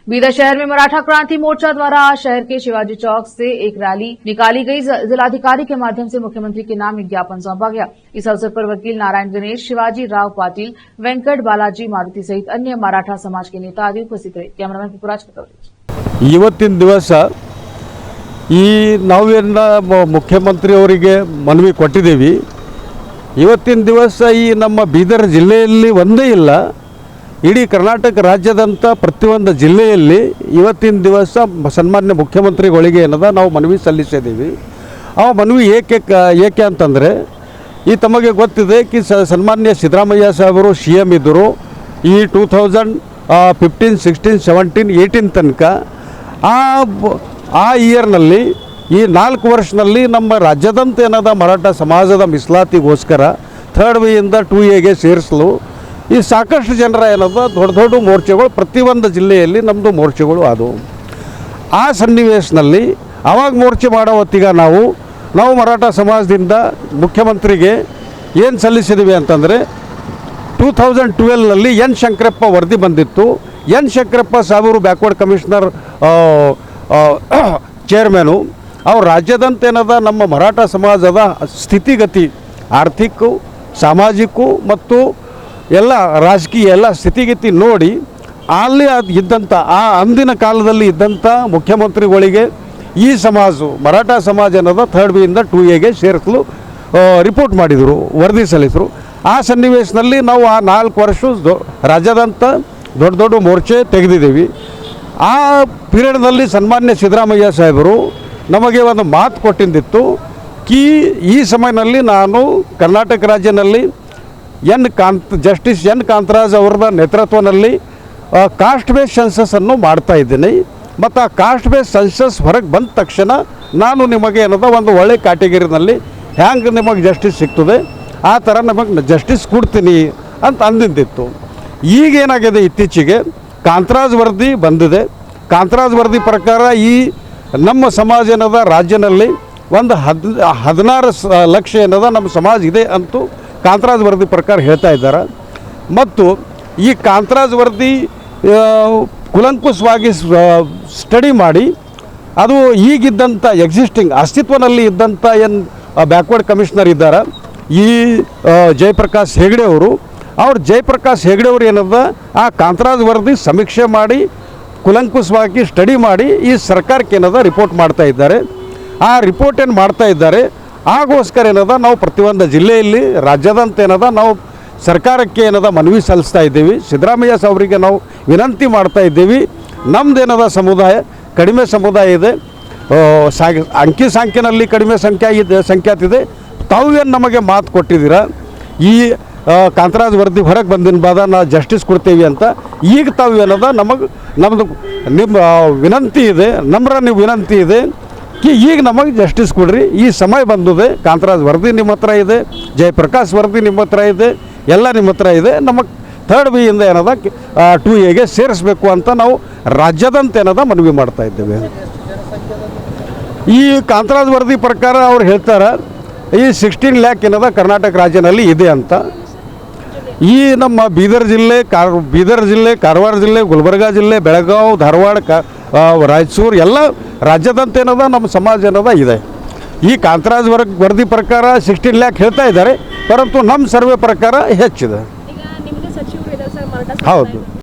बीदर शहर में मराठा क्रांति मोर्चा द्वारा आज शहर के शिवाजी चौक से एक रैली निकाली गई। जिलाधिकारी के माध्यम से मुख्यमंत्री के नाम एक ज्ञापन सौंपा गया। इस अवसर पर वकील नारायण गणेश, शिवाजी राव पाटिल, वेंकट बालाजी मारुति सहित अन्य मराठा समाज के नेता आदि उपस्थित रहे। कैमरामैन पुखराज का कवरेज। ಇವತ್ತಿನ ದಿವಸ ಈ ನಾವೇನ ಮುಖ್ಯಮಂತ್ರಿಯವರಿಗೆ ಮನವಿ ಕೊಟ್ಟಿದ್ದೀವಿ। ಇವತ್ತಿನ ದಿವಸ ಈ ನಮ್ಮ ಬೀದರ್ ಜಿಲ್ಲೆಯಲ್ಲಿ ಒಂದೇ ಇಲ್ಲ, ಇಡೀ ಕರ್ನಾಟಕ ರಾಜ್ಯದಂತ ಪ್ರತಿಯೊಂದು ಜಿಲ್ಲೆಯಲ್ಲಿ ಇವತ್ತಿನ ದಿವಸ ಸನ್ಮಾನ್ಯ ಮುಖ್ಯಮಂತ್ರಿಗಳಿಗೆ ಏನದ ನಾವು ಮನವಿ ಸಲ್ಲಿಸಿದ್ದೀವಿ। ಆ ಮನವಿ ಏಕೆ ಅಂತಂದರೆ ಈ ತಮಗೆ ಗೊತ್ತಿದೆ ಕಿ ಸನ್ಮಾನ್ಯ ಸಿದ್ದರಾಮಯ್ಯ ಸಾಹೇಬರು CM ಇದ್ದರು। ಈ 2015, 16, 17, 18 ತನಕ ಆ ಇಯರ್ನಲ್ಲಿ ಈ 4 ವರ್ಷದಲ್ಲಿ ನಮ್ಮ ರಾಜ್ಯದಂತ ಏನದ ಮರಾಠ ಸಮಾಜದ ಮೀಸಲಾತಿಗೋಸ್ಕರ 3rd ವೇಯಿಂದ 2Aಗೆ ಸೇರಿಸಲು ಈ ಸಾಕಷ್ಟು ಜನರ ಏನದ ದೊಡ್ಡ ಮೋರ್ಚೆಗಳು ಪ್ರತಿಯೊಂದು ಜಿಲ್ಲೆಯಲ್ಲಿ ನಮ್ಮದು ಮೋರ್ಚೆಗಳು ಆದವು। ಆ ಸನ್ನಿವೇಶದಲ್ಲಿ ಅವಾಗ ಮೋರ್ಚೆ ಮಾಡೋ ಹೊತ್ತಿಗೆ ನಾವು ಮರಾಠ ಸಮಾಜದಿಂದ ಮುಖ್ಯಮಂತ್ರಿಗೆ ಏನು ಸಲ್ಲಿಸಿದ್ದೀವಿ ಅಂತಂದರೆ 2012ನಲ್ಲಿ ಎನ್ ಶಂಕರಪ್ಪ ವರದಿ ಬಂದಿತ್ತು। ಎನ್ ಶಂಕರಪ್ಪ ಸಾಹೇಬರು ಬ್ಯಾಕ್ವರ್ಡ್ ಕಮಿಷನರ್ ಚೇರ್ಮನು ಅವ್ರು ರಾಜ್ಯದಂತ ಏನದ ನಮ್ಮ ಮರಾಠ ಸಮಾಜದ ಸ್ಥಿತಿಗತಿ ಆರ್ಥಿಕ ಸಾಮಾಜಿಕ ಮತ್ತು ಎಲ್ಲ ರಾಜಕೀಯ ಎಲ್ಲ ಸ್ಥಿತಿಗತಿ ನೋಡಿ ಅಲ್ಲಿ ಇದ್ದಂಥ ಅಂದಿನ ಕಾಲದಲ್ಲಿ ಇದ್ದಂಥ ಮುಖ್ಯಮಂತ್ರಿಗಳಿಗೆ ಈ ಸಮಾಜ ಮರಾಠ ಸಮಾಜ ಅನ್ನೋದು 3rd ವೇಯಿಂದ 2Aಗೆ ಸೇರಿಸಲು ರಿಪೋರ್ಟ್ ಮಾಡಿದರು, ವರದಿ ಸಲ್ಲಿಸಿದರು। ಆ ಸನ್ನಿವೇಶದಲ್ಲಿ ನಾವು ಆ 4 ವರ್ಷ ರಾಜ್ಯದಂತ ದೊಡ್ಡ ಮೋರ್ಚೆ ತೆಗೆದಿದ್ದೀವಿ। ಆ ಪೀರಿಯಡ್ನಲ್ಲಿ ಸನ್ಮಾನ್ಯ ಸಿದ್ದರಾಮಯ್ಯ ಸಾಹೇಬರು ನಮಗೆ ಒಂದು ಮಾತು ಕೊಟ್ಟಿದ್ದಿತ್ತು ಕಿ ಈ ಸಮಯದಲ್ಲಿ ನಾನು ಕರ್ನಾಟಕ ರಾಜ್ಯದಲ್ಲಿ ಜಸ್ಟಿಸ್ ಎನ್ ಕಾಂತರಾಜ್ ಅವರ ನೇತೃತ್ವದಲ್ಲಿ ಕಾಸ್ಟ್ ಬೇಸ್ ಸೆನ್ಸಸ್ಸನ್ನು ಮಾಡ್ತಾ ಇದ್ದೀನಿ ಮತ್ತು ಆ ಕಾಸ್ಟ್ ಬೇಸ್ ಸೆನ್ಸಸ್ ಹೊರಗೆ ಬಂದ ತಕ್ಷಣ ನಾನು ನಿಮಗೆ ಏನದ ಒಂದು ಒಳ್ಳೆ ಕ್ಯಾಟಗರಿನಲ್ಲಿ ಹ್ಯಾಂಗೆ ನಿಮಗೆ ಜಸ್ಟಿಸ್ ಸಿಗ್ತದೆ ಆ ಥರ ನಮಗೆ ಜಸ್ಟಿಸ್ ಕೊಡ್ತೀನಿ ಅಂತ ಅಂದಿದ್ದಿತ್ತು। ಈಗೇನಾಗಿದೆ ಇತ್ತೀಚೆಗೆ ಕಾಂತರಾಜ್ ವರದಿ ಬಂದಿದೆ। ಕಾಂತರಾಜ್ ವರದಿ ಪ್ರಕಾರ ಈ ನಮ್ಮ ಸಮಾಜ ಏನದ ರಾಜ್ಯದಲ್ಲಿ ಒಂದು 16 ಲಕ್ಷ ಏನದ ನಮ್ಮ ಸಮಾಜ ಇದೆ ಅಂತೂ ಕಾಂತರಾಜ್ ವರದಿ ಪ್ರಕಾರ ಹೇಳ್ತಾ ಇದ್ದಾರೆ। ಮತ್ತು ಈ ಕಾಂತರಾಜ್ ವರದಿ ಕುಲಂಕುಷವಾಗಿ ಸ್ಟಡಿ ಮಾಡಿ ಅದು ಈಗಿದ್ದಂಥ ಎಕ್ಸಿಸ್ಟಿಂಗ್ ಅಸ್ತಿತ್ವದಲ್ಲಿ ಇದ್ದಂಥ ಏನು ಬ್ಯಾಕ್ವರ್ಡ್ ಕಮಿಷನರ್ ಇದ್ದಾರೆ ಈ ಜಯಪ್ರಕಾಶ್ ಹೆಗಡೆ ಅವರು ಜಯಪ್ರಕಾಶ್ ಹೆಗಡೆ ಅವರು ಏನದ ಆ ಕಾಂತರಾಜ್ ವರದಿ ಸಮೀಕ್ಷೆ ಮಾಡಿ ಕುಲಂಕುಷವಾಗಿ ಸ್ಟಡಿ ಮಾಡಿ ಈ ಸರ್ಕಾರಕ್ಕೆ ಏನದ ರಿಪೋರ್ಟ್ ಮಾಡ್ತಾ ಇದ್ದಾರೆ। ಆ ರಿಪೋರ್ಟ್ ಏನು ಮಾಡ್ತಾ ಇದ್ದಾರೆ ಆಗೋಸ್ಕರ ಏನದ ನಾವು ಪ್ರತಿಯೊಂದು ಜಿಲ್ಲೆಯಲ್ಲಿ ರಾಜ್ಯದಂತ ಏನದ ನಾವು ಸರ್ಕಾರಕ್ಕೆ ಏನದ ಮನವಿ ಸಲ್ಲಿಸ್ತಾ ಇದ್ದೀವಿ। ಸಿದ್ದರಾಮಯ್ಯ ಸಾಹೇಬರಿಗೆ ನಾವು ವಿನಂತಿ ಮಾಡ್ತಾ ಇದ್ದೀವಿ, ನಮ್ಮದೇನದ ಸಮುದಾಯ ಕಡಿಮೆ ಸಮುದಾಯ ಇದೆ, ಅಂಕಿ ಸಂಖ್ಯೆಯಲ್ಲಿ ಕಡಿಮೆ ಸಂಖ್ಯಾತ ಇದೆ, ತಾವು ಏನು ನಮಗೆ ಮಾತು ಕೊಟ್ಟಿದ್ದೀರಾ ಈ ಕಾಂತರಾಜ್ ವರದಿ ಹೊರಗೆ ಬಂದಿನ ಬಾದ ನಾವು ಜಸ್ಟಿಸ್ ಕೊಡ್ತೀವಿ ಅಂತ ಈಗ ತಾವು ಏನದ ನಮ್ಮದು ನಿಮ್ಮ ವಿನಂತಿ ಇದೆ, ನೀವು ವಿನಂತಿ ಇದೆ ಕಿ ಈಗ ನಮಗೆ ಜಸ್ಟಿಸ್ ಕೊಡ್ರಿ, ಈ ಸಮಯ ಬಂದಿದೆ, ಕಾಂತರಾಜ್ ವರದಿ ನಿಮ್ಮ ಹತ್ರ ಇದೆ, ಜಯಪ್ರಕಾಶ್ ವರದಿ ನಿಮ್ಮ ಹತ್ರ ಇದೆ, ಎಲ್ಲ ನಿಮ್ಮ ಹತ್ರ ಇದೆ, ನಮಗೆ 3rd ವೇಯಿಂದ ಏನದ 2Aಗೆ ಸೇರಿಸಬೇಕು ಅಂತ ನಾವು ರಾಜ್ಯದಂತ ಏನದ ಮನವಿ ಮಾಡ್ತಾ ಇದ್ದೇವೆ। ಈ ಕಾಂತರಾಜ್ ವರದಿ ಪ್ರಕಾರ ಅವ್ರು ಹೇಳ್ತಾರೆ ಈ 16 ಲ್ಯಾಕ್ ಏನದ ಕರ್ನಾಟಕ ರಾಜ್ಯದಲ್ಲಿ ಇದೆ ಅಂತ। ಈ ನಮ್ಮ ಬೀದರ್ ಜಿಲ್ಲೆ, ಕಾರವಾರ ಜಿಲ್ಲೆ, ಗುಲ್ಬರ್ಗಾ ಜಿಲ್ಲೆ, ಬೆಳಗಾವಿ, ಧಾರವಾಡ, ರಾಯಚೂರು ಎಲ್ಲ ರಾಜ್ಯದಂತ ಏನದ ನಮ್ಮ ಸಮಾಜ ಏನದ ಇದೆ। ಈ ಕಾಂತರಾಜ್ ವರದಿ ಪ್ರಕಾರ 16 ಲ್ಯಾಕ್ ಹೇಳ್ತಾ ಇದ್ದಾರೆ, ಪರಂತು ನಮ್ಮ ಸರ್ವೆ ಪ್ರಕಾರ ಹೆಚ್ಚಿದೆ। ಹೌದು।